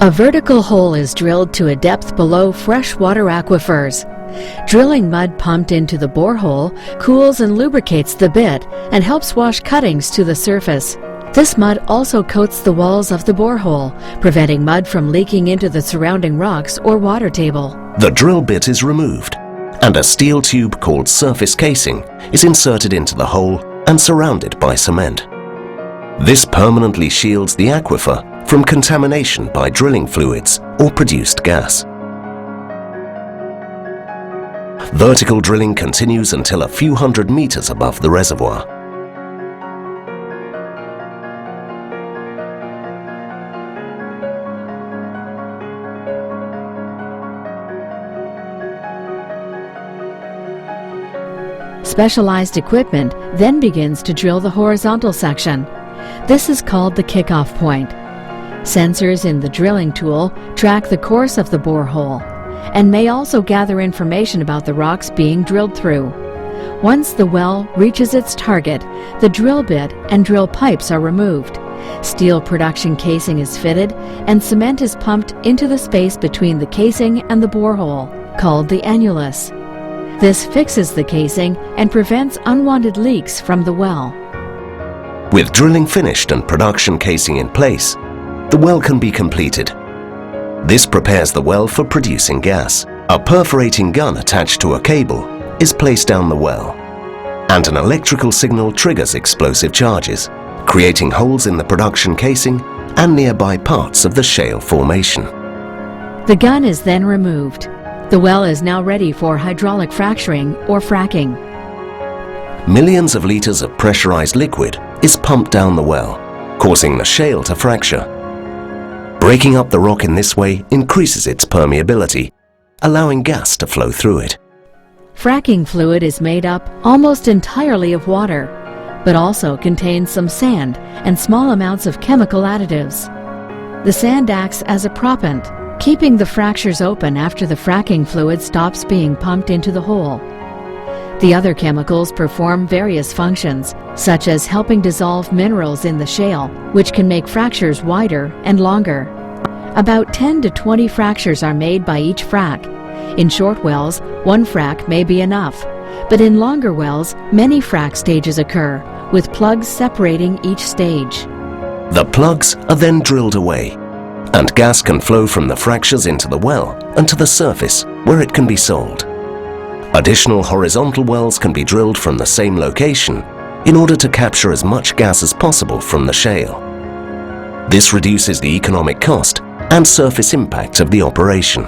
A vertical hole is drilled to a depth below freshwater aquifers. Drilling mud pumped into the borehole cools and lubricates the bit and helps wash cuttings to the surface. This mud also coats the walls of the borehole, preventing mud from leaking into the surrounding rocks or water table. The drill bit is removed, and a steel tube called surface casing is inserted into the hole and surrounded by cement. This permanently shields the aquifer from contamination by drilling fluids or produced gas. Vertical drilling continues until a few hundred meters above the reservoir. Specialized equipment then begins to drill the horizontal section. This is called the kickoff point. Sensors in the drilling tool track the course of the borehole and may also gather information about the rocks being drilled through. Once the well reaches its target, the drill bit and drill pipes are removed. Steel production casing is fitted and cement is pumped into the space between the casing and the borehole, called the annulus. This fixes the casing and prevents unwanted leaks from the well. With drilling finished and production casing in place, the well can be completed. This prepares the well for producing gas. A perforating gun attached to a cable is placed down the well, and an electrical signal triggers explosive charges, creating holes in the production casing and nearby parts of the shale formation. The gun is then removed. The well is now ready for hydraulic fracturing or fracking. Millions of liters of pressurized liquid is pumped down the well, causing the shale to fracture. Breaking up the rock in this way increases its permeability, allowing gas to flow through it. Fracking fluid is made up almost entirely of water, but also contains some sand and small amounts of chemical additives. The sand acts as a proppant, keeping the fractures open after the fracking fluid stops being pumped into the hole. The other chemicals perform various functions, such as helping dissolve minerals in the shale, which can make fractures wider and longer. About 10 to 20 fractures are made by each frac. In short wells, one frac may be enough, but in longer wells, many frac stages occur, with plugs separating each stage. The plugs are then drilled away, and gas can flow from the fractures into the well and to the surface, where it can be sold. Additional horizontal wells can be drilled from the same location in order to capture as much gas as possible from the shale. This reduces the economic cost and surface impact of the operation.